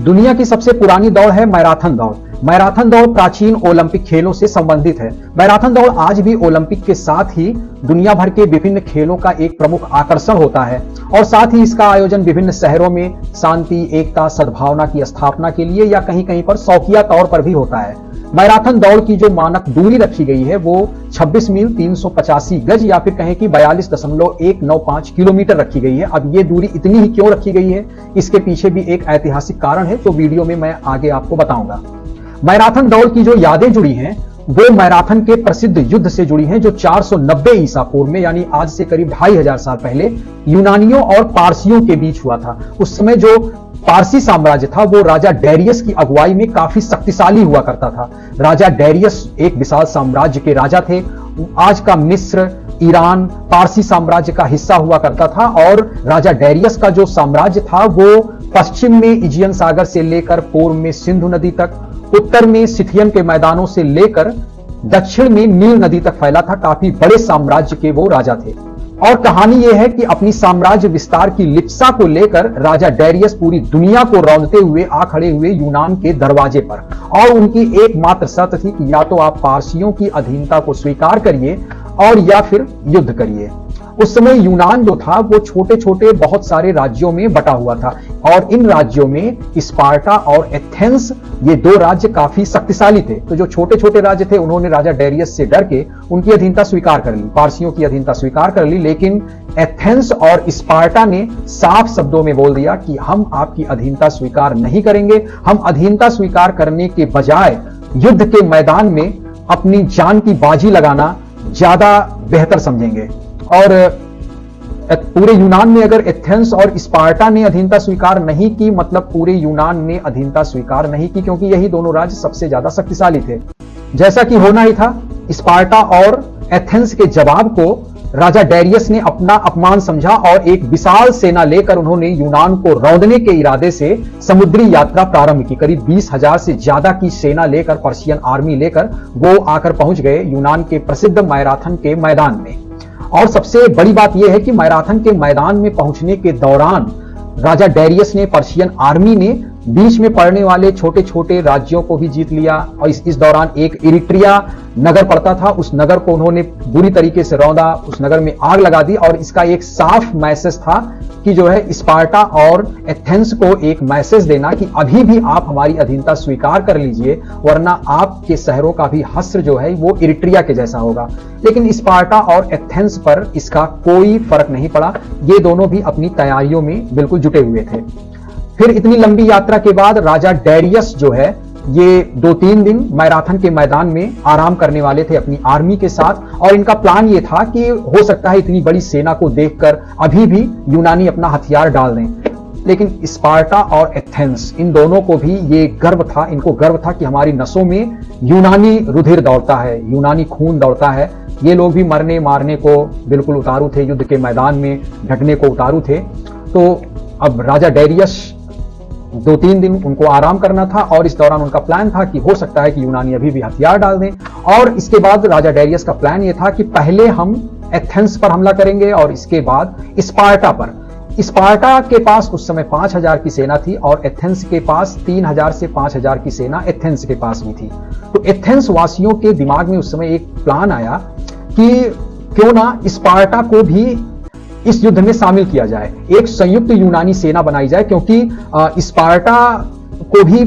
दुनिया की सबसे पुरानी दौड़ है मैराथन दौड़। मैराथन दौड़ प्राचीन ओलंपिक खेलों से संबंधित है। मैराथन दौड़ आज भी ओलंपिक के साथ ही दुनिया भर के विभिन्न खेलों का एक प्रमुख आकर्षण होता है और साथ ही इसका आयोजन विभिन्न शहरों में शांति, एकता, सद्भावना की स्थापना के लिए या कहीं कहीं पर शौकिया तौर पर भी होता है। मैराथन दौड़ की जो मानक दूरी रखी गई है वो 26 मील 385 गज या फिर कहें कि 42.195 किलोमीटर रखी गई है। अब ये दूरी इतनी ही क्यों रखी गई है, इसके पीछे भी एक ऐतिहासिक कारण है, तो वीडियो में मैं आगे आपको बताऊंगा। मैराथन दौड़ की जो यादें जुड़ी हैं वो मैराथन के प्रसिद्ध युद्ध से जुड़ी हैं जो 490 ईसा पूर्व में यानी आज से करीब 2500 साल पहले यूनानियों और पारसियों के बीच हुआ था। उस समय जो पारसी साम्राज्य था वो राजा डेरियस की अगुवाई में काफी शक्तिशाली हुआ करता था। राजा डेरियस एक विशाल साम्राज्य के राजा थे। आज का मिस्र, ईरान पारसी साम्राज्य का हिस्सा हुआ करता था और राजा डेरियस का जो साम्राज्य था वो पश्चिम में इजियन सागर से लेकर पूर्व में सिंधु नदी तक, उत्तर में सिथियन के मैदानों से लेकर दक्षिण में नील नदी तक फैला था। काफी बड़े साम्राज्य के वो राजा थे और कहानी यह है कि अपनी साम्राज्य विस्तार की लिप्सा को लेकर राजा डेरियस पूरी दुनिया को रौंदते हुए आ खड़े हुए यूनान के दरवाजे पर और उनकी एकमात्र शर्त थी कि या तो आप पारसियों की अधीनता को स्वीकार करिए और या फिर युद्ध करिए। उस समय यूनान जो था वो छोटे छोटे बहुत सारे राज्यों में बटा हुआ था और इन राज्यों में स्पार्टा और एथेंस ये दो राज्य काफी शक्तिशाली थे। तो जो छोटे छोटे राज्य थे उन्होंने राजा डेरियस से डर के उनकी अधीनता स्वीकार कर ली, पारसियों की अधीनता स्वीकार कर ली, लेकिन एथेंस और स्पार्टा ने साफ शब्दों में बोल दिया कि हम आपकी अधीनता स्वीकार नहीं करेंगे। हम अधीनता स्वीकार करने के बजाय युद्ध के मैदान में अपनी जान की बाजी लगाना ज्यादा बेहतर समझेंगे। और पूरे यूनान में अगर एथेंस और स्पार्टा ने अधीनता स्वीकार नहीं की, मतलब पूरे यूनान ने अधीनता स्वीकार नहीं की, क्योंकि यही दोनों राज्य सबसे ज्यादा शक्तिशाली थे। जैसा कि होना ही था, स्पार्टा और एथेंस के जवाब को राजा डेरियस ने अपना अपमान समझा और एक विशाल सेना लेकर उन्होंने यूनान को रौंदने के इरादे से समुद्री यात्रा प्रारंभ की। करीब 20,000 से ज्यादा की सेना लेकर, पर्शियन आर्मी लेकर वो आकर पहुंच गए यूनान के प्रसिद्ध मैराथन के मैदान में। और सबसे बड़ी बात यह है कि मैराथन के मैदान में पहुंचने के दौरान राजा डेरियस ने, पर्शियन आर्मी ने बीच में पड़ने वाले छोटे छोटे राज्यों को भी जीत लिया और इस दौरान एक इरिट्रिया नगर पड़ता था, उस नगर को उन्होंने बुरी तरीके से रौंदा, उस नगर में आग लगा दी और इसका एक साफ मैसेज था कि जो है स्पार्टा और एथेंस को एक मैसेज देना कि अभी भी आप हमारी अधीनता स्वीकार कर लीजिए वरना आपके शहरों का भी हश्र जो है वो इरिट्रिया के जैसा होगा। लेकिन स्पार्टा और एथेंस पर इसका कोई फर्क नहीं पड़ा, ये दोनों भी अपनी तैयारियों में बिल्कुल जुटे हुए थे। फिर इतनी लंबी यात्रा के बाद राजा डेरियस जो है ये 2-3 दिन मैराथन के मैदान में आराम करने वाले थे अपनी आर्मी के साथ और इनका प्लान ये था कि हो सकता है इतनी बड़ी सेना को देखकर अभी भी यूनानी अपना हथियार डाल दें। लेकिन स्पार्टा और एथेंस इन दोनों को भी ये गर्व था, इनको गर्व था कि हमारी नसों में यूनानी रुधिर दौड़ता है, यूनानी खून दौड़ता है। ये लोग भी मरने मारने को बिल्कुल उतारू थे, युद्ध के मैदान में डटने को उतारू थे। तो अब राजा डेरियस 2-3 दिन उनको आराम करना था और इस दौरान उनका प्लान था कि हो सकता है कि यूनानी अभी भी हथियार डाल दें। और इसके बाद राजा डेरियस का प्लान यह था कि पहले हम एथेंस पर हमला करेंगे और इसके बाद स्पार्टा पर। स्पार्टा के पास उस समय 5,000 की सेना थी और एथेंस के पास 3,000 से 5,000 की सेना एथेंस के पास भी थी। तो एथेंस वासियों के दिमाग में उस समय एक प्लान आया कि क्यों ना स्पार्टा को भी इस युद्ध में शामिल किया जाए, एक संयुक्त यूनानी सेना बनाई जाए, क्योंकि स्पार्टा को भी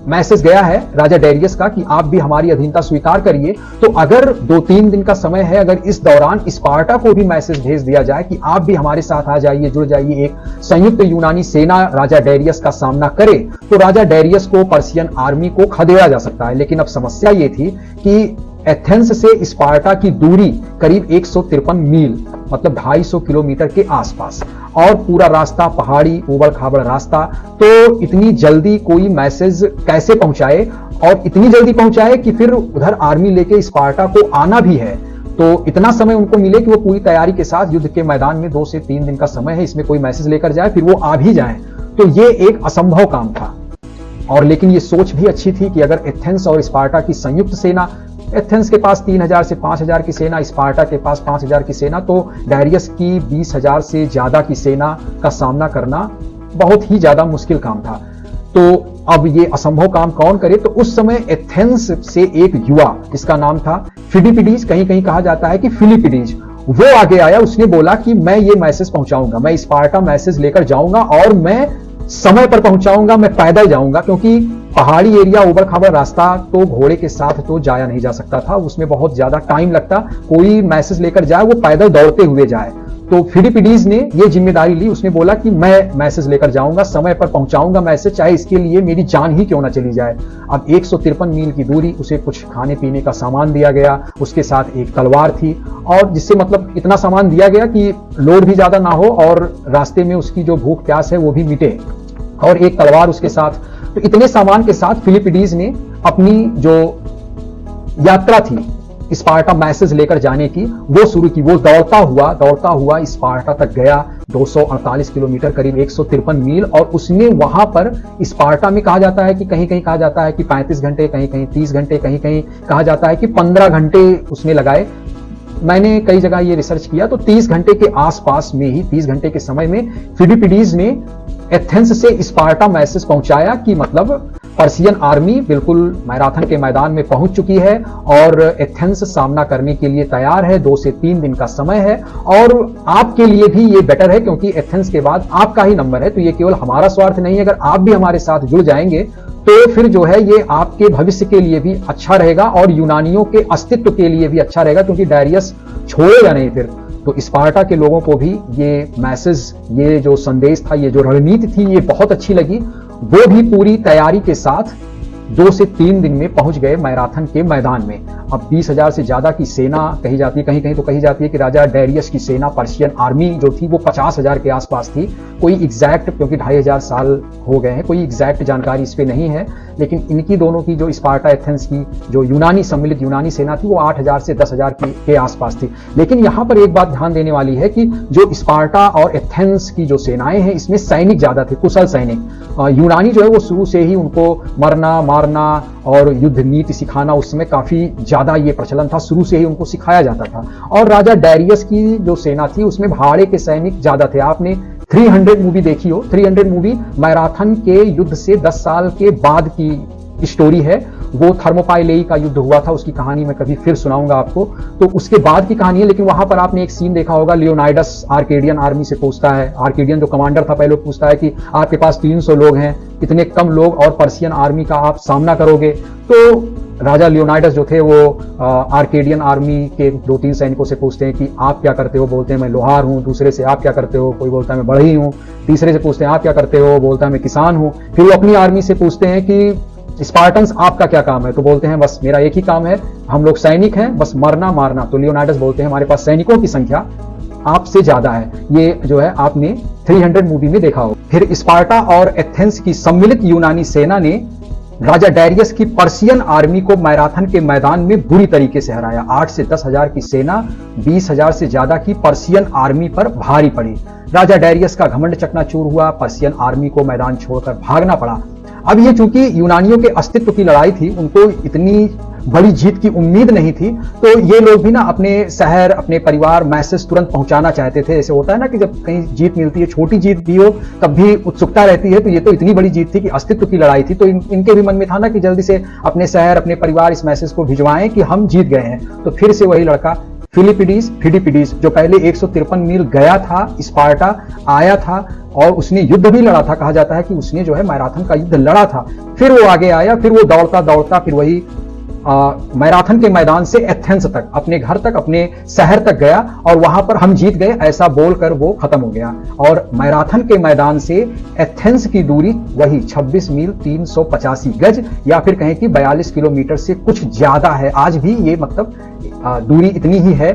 मैसेज गया है राजा डेरियस का कि आप भी हमारी अधीनता स्वीकार करिए। तो अगर 2-3 दिन का समय है, अगर इस दौरान स्पार्टा को भी मैसेज भेज दिया जाए कि आप भी हमारे साथ आ जाइए, जुड़ जाइए, एक संयुक्त यूनानी सेना राजा डेरियस का सामना करे, तो राजा डेरियस को, पर्शियन आर्मी को खदेड़ा जा सकता है। लेकिन अब समस्या ये थी कि एथेंस से स्पार्टा की दूरी करीब 153 मील मतलब 250 किलोमीटर के आसपास और पूरा रास्ता पहाड़ी उबड़ खाबड़ रास्ता। तो इतनी जल्दी कोई मैसेज कैसे पहुंचाए और इतनी जल्दी पहुंचाए कि फिर उधर आर्मी लेके स्पार्टा को आना भी है, तो इतना समय उनको मिले कि वो पूरी तैयारी के साथ युद्ध के मैदान में 2 से 3 दिन का समय है, इसमें कोई मैसेज लेकर जाए फिर वो आ भी जाए, तो ये एक असंभव काम था। और लेकिन ये सोच भी अच्छी थी कि अगर एथेंस और स्पार्टा की संयुक्त सेना, एथेंस के पास 3,000 से 5,000 की सेना, स्पार्टा के पास 5,000 की सेना, तो डेरियस की 20,000 से ज्यादा की सेना का सामना करना बहुत ही ज्यादा मुश्किल काम था। तो अब ये असंभव काम कौन करे? तो उस समय एथेंस से एक युवा, इसका नाम था फिलिपिडीज, कहीं कहीं कहा जाता है कि फिलिपिडीज, वो आगे आया। उसने बोला कि मैं ये मैसेज पहुंचाऊंगा, मैं स्पार्टा मैसेज लेकर जाऊंगा और मैं समय पर पहुंचाऊंगा, मैं पैदल जाऊंगा, क्योंकि पहाड़ी एरिया, उबड़ खाबड़ रास्ता, तो घोड़े के साथ तो जाया नहीं जा सकता था, उसमें बहुत ज्यादा टाइम लगता। कोई मैसेज लेकर जाए वो पैदल दौड़ते हुए जाए। तो फिलिपिडीज ने ये जिम्मेदारी ली। उसने बोला कि मैं मैसेज लेकर जाऊंगा, समय पर पहुंचाऊंगा मैसेज, चाहे इसके लिए मेरी जान ही क्यों ना चली जाए। अब 153 मील की दूरी, उसे कुछ खाने पीने का सामान दिया गया, उसके साथ एक तलवार थी, और जिससे मतलब इतना सामान दिया गया कि लोड भी ज्यादा ना हो और रास्ते में उसकी जो भूख प्यास है वो भी मिटे, और एक तलवार उसके साथ। तो इतने सामान के साथ फिलिपिडीज ने अपनी जो यात्रा थी स्पार्टा मैसेज लेकर जाने की, वो शुरू की। वो दौड़ता हुआ स्पार्टा तक गया, 248 किलोमीटर, करीब 153 मील, और उसने वहां पर स्पार्टा में कहा जाता है कि कहीं कहीं कहा जाता है कि 35 घंटे, कहीं कहीं 30 घंटे, कहीं कहीं कहा जाता है कि 15 घंटे उसने लगाए। मैंने कई जगह ये रिसर्च किया तो 30 घंटे के आसपास में ही, 30 घंटे के समय में फिलिपिडीज ने एथेंस से स्पार्टा मैसेज पहुंचाया कि मतलब पर्शियन आर्मी बिल्कुल मैराथन के मैदान में पहुंच चुकी है और एथेंस सामना करने के लिए तैयार है। 2 से 3 दिन का समय है और आपके लिए भी ये बेटर है, क्योंकि एथेंस के बाद आपका ही नंबर है। तो ये केवल हमारा स्वार्थ नहीं है, अगर आप भी हमारे साथ जुड़ जाएंगे तो फिर जो है ये आपके भविष्य के लिए भी अच्छा रहेगा और यूनानियों के अस्तित्व के लिए भी अच्छा रहेगा, क्योंकि डायरियस छोड़ेगा नहीं फिर। तो स्पार्टा के लोगों को भी ये मैसेज, ये जो संदेश था, ये जो रणनीति थी, ये बहुत अच्छी लगी। वो भी पूरी तैयारी के साथ 2 से 3 दिन में पहुंच गए मैराथन के मैदान में। अब 20,000 से ज्यादा की सेना कही जाती है, कहीं कहीं तो कही जाती है कि राजा डायरियस की सेना, पर्शियन आर्मी जो थी वो 50,000 के आसपास थी। कोई एग्जैक्ट, क्योंकि 2,500 साल हो गए हैं, कोई एग्जैक्ट जानकारी इस पे नहीं है, लेकिन इनकी दोनों की, जो स्पार्टा एथेंस की जो यूनानी सम्मिलित यूनानी सेना थी, वो 8,000 से 10,000 के आसपास थी। लेकिन यहां पर एक बात ध्यान देने वाली है कि जो स्पार्टा और एथेंस की जो सेनाएं हैं, इसमें सैनिक ज्यादा थे, कुशल सैनिक। यूनानी जो है वो शुरू से ही उनको मरना मारना और युद्ध नीति सिखाना, उस समय काफी ज्यादा ये प्रचलन था, शुरू से ही उनको सिखाया जाता था। और राजा डायरियस की जो सेना थी उसमें भाड़े के सैनिक ज्यादा थे। आपने 300 मूवी देखी हो, 300 मूवी मैराथन के युद्ध से 10 साल के बाद की स्टोरी है। वो थर्मोपाइलेई का युद्ध हुआ था, उसकी कहानी मैं कभी फिर सुनाऊंगा आपको, तो उसके बाद की कहानी है। लेकिन वहां पर आपने एक सीन देखा होगा, लियोनाइडस आर्केडियन आर्मी से पूछता है, आर्केडियन जो कमांडर था पहले, पूछता है कि आपके पास 300 लोग हैं, इतने कम लोग और पर्शियन आर्मी का आप सामना करोगे? तो राजा लियोनाइडस जो थे वो आर्केडियन आर्मी के 2-3 सैनिकों से पूछते हैं कि आप क्या करते हो? बोलते हैं मैं लोहार हूं। दूसरे से आप क्या करते हो? कोई बोलता है मैं बढ़ई हूं। तीसरे से पूछते हैं आप क्या करते हो? बोलता है मैं किसान हूं। फिर वो अपनी आर्मी से पूछते हैं कि स्पार्टन्स आपका क्या काम है? तो बोलते हैं बस मेरा एक ही काम है, हम लोग सैनिक हैं, बस मरना मारना। तो लियोनाइडस बोलते हैं हमारे पास सैनिकों की संख्या आपसे ज्यादा है। ये जो है आपने 300 मूवी में देखा हो। फिर स्पार्टा और एथेंस की सम्मिलित यूनानी सेना ने राजा डायरियस की पर्शियन आर्मी को मैराथन के मैदान में बुरी तरीके से हराया। 8 से 10,000 की सेना 20,000 से ज्यादा की पर्शियन आर्मी पर भारी पड़ी। राजा डायरियस का घमंड चकनाचूर हुआ, पर्शियन आर्मी को मैदान छोड़कर भागना पड़ा। अब ये चूंकि यूनानियों के अस्तित्व की लड़ाई थी, उनको इतनी बड़ी जीत की उम्मीद नहीं थी, तो ये लोग भी ना अपने शहर, अपने परिवार मैसेज तुरंत पहुंचाना चाहते थे। ऐसे होता है ना कि जब कहीं जीत मिलती है, छोटी जीत भी हो तब भी उत्सुकता रहती है। तो ये तो इतनी बड़ी जीत थी कि अस्तित्व की लड़ाई थी, तो इनके भी मन में था ना कि जल्दी से अपने शहर, अपने परिवार इस मैसेज को भिजवाएं कि हम जीत गए हैं। तो फिर से वही लड़का फिलिपिडीज जो पहले 153 मील गया था, स्पार्टा आया था और उसने युद्ध भी लड़ा था। कहा जाता है कि उसने जो है मैराथन का युद्ध लड़ा था। फिर वो आगे आया, फिर वो दौड़ता दौड़ता फिर वही मैराथन के मैदान से एथेंस तक, अपने घर तक, अपने शहर तक गया और वहां पर हम जीत गए ऐसा बोलकर वो खत्म हो गया। और मैराथन के मैदान से एथेंस की दूरी वही 26 मील 385 गज, या फिर कहें कि 42 किलोमीटर से कुछ ज्यादा है। आज भी ये मतलब दूरी इतनी ही है।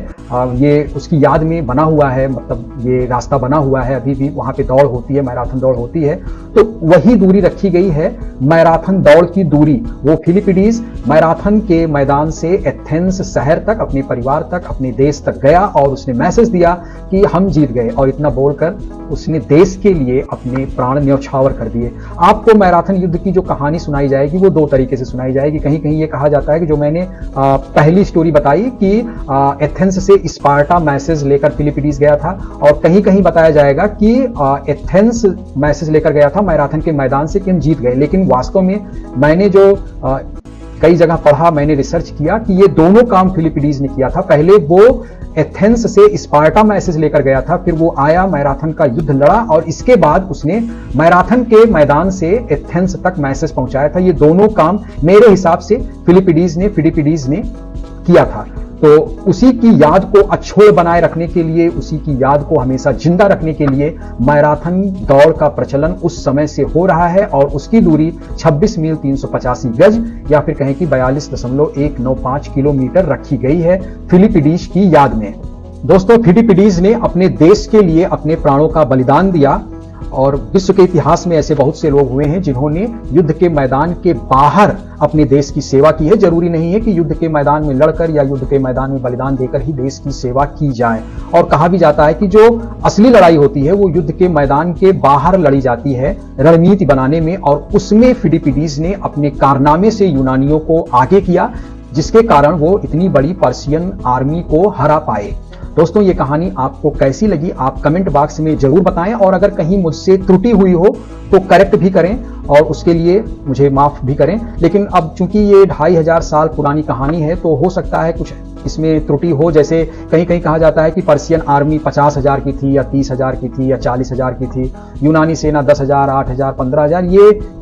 ये उसकी याद में बना हुआ है, मतलब ये रास्ता बना हुआ है, अभी भी वहां पे दौड़ होती है, मैराथन दौड़ होती है। तो वही दूरी रखी गई है, मैराथन दौड़ की दूरी। वो फिलिपिडीज मैराथन के मैदान से एथेंस शहर तक, अपने परिवार तक, अपने देश तक गया और उसने मैसेज दिया कि हम जीत गए। और इतना बोलकर उसने देश के लिए अपने प्राण न्यौछावर कर दिए। आपको मैराथन युद्ध की जो कहानी सुनाई जाएगी वो 2 तरीके से सुनाई जाएगी। कहीं कहीं ये कहा जाता है कि जो मैंने पहली स्टोरी बताई बताई कि एथेंस से स्पार्टा मैसेज लेकर फिलिपिडीज गया था, और कहीं कहीं बताया जाएगा कि एथेंस मैसेज लेकर गया था मैराथन के मैदान से कि हम जीत गए। लेकिन वास्तव में मैंने जो कई जगह पढ़ा, मैंने रिसर्च किया कि ये दोनों काम फिलिपिडीज ने किया था। पहले वो एथेंस से स्पार्टा मैसेज लेकर गया था, फिर वो आया, मैराथन का युद्ध लड़ा, और इसके बाद उसने मैराथन के मैदान से एथेंस तक मैसेज पहुंचाया था। ये दोनों काम मेरे हिसाब से फिलिपिडीज ने किया था। तो उसी की याद को अछोड़ बनाए रखने के लिए, उसी की याद को हमेशा जिंदा रखने के लिए मैराथन दौड़ का प्रचलन उस समय से हो रहा है, और उसकी दूरी 26 मील 385 गज या फिर कहें कि 42.195 किलोमीटर रखी गई है फिलिपिडीज की याद में। दोस्तों, फिलिपिडीज ने अपने देश के लिए अपने प्राणों का बलिदान दिया, और विश्व के इतिहास में ऐसे बहुत से लोग हुए हैं जिन्होंने युद्ध के मैदान के बाहर अपने देश की सेवा की है। जरूरी नहीं है कि युद्ध के मैदान में लड़कर या युद्ध के मैदान में बलिदान देकर ही देश की सेवा की जाए। और कहा भी जाता है कि जो असली लड़ाई होती है वो युद्ध के मैदान के बाहर लड़ी जाती है, रणनीति बनाने में, और उसमें फिलिपिडीज ने अपने कारनामे से यूनानियों को आगे किया, जिसके कारण वो इतनी बड़ी पर्शियन आर्मी को हरा पाए। दोस्तों, ये कहानी आपको कैसी लगी आप कमेंट बॉक्स में जरूर बताएं, और अगर कहीं मुझसे त्रुटि हुई हो तो करेक्ट भी करें और उसके लिए मुझे माफ भी करें। लेकिन अब चूंकि ये 2500 साल पुरानी कहानी है तो हो सकता है कुछ इसमें त्रुटि हो। जैसे कहीं कहीं कहा जाता है कि पर्शियन आर्मी 50,000 की थी या 30,000 की थी या 40,000 की थी, यूनानी सेना 10,000, 8,000, 15,000।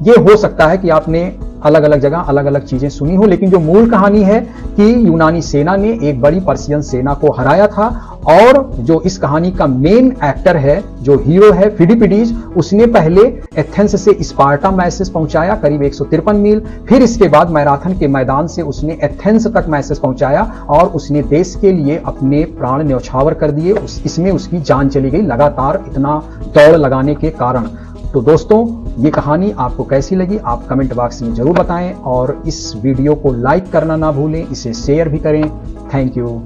ये हो सकता है कि आपने अलग अलग जगह अलग अलग चीजें सुनी हो, लेकिन जो मूल कहानी है कि यूनानी सेना ने एक बड़ी पर्शियन सेना को हराया था, और जो इस कहानी का मेन एक्टर है, जो हीरो है फिलिपिडीज, उसने पहले एथेंस से स्पार्टा मैसेज पहुंचाया करीब 153 मील, फिर इसके बाद मैराथन के मैदान से उसने एथेंस तक मैसेज पहुंचाया, और उसने देश के लिए अपने प्राण न्यौछावर कर दिए। इसमें उसकी जान चली गई लगातार इतना दौड़ लगाने के कारण। तो दोस्तों, ये कहानी आपको कैसी लगी आप कमेंट बॉक्स में जरूर बताएं, और इस वीडियो को लाइक करना ना भूलें, इसे शेयर भी करें। Thank you.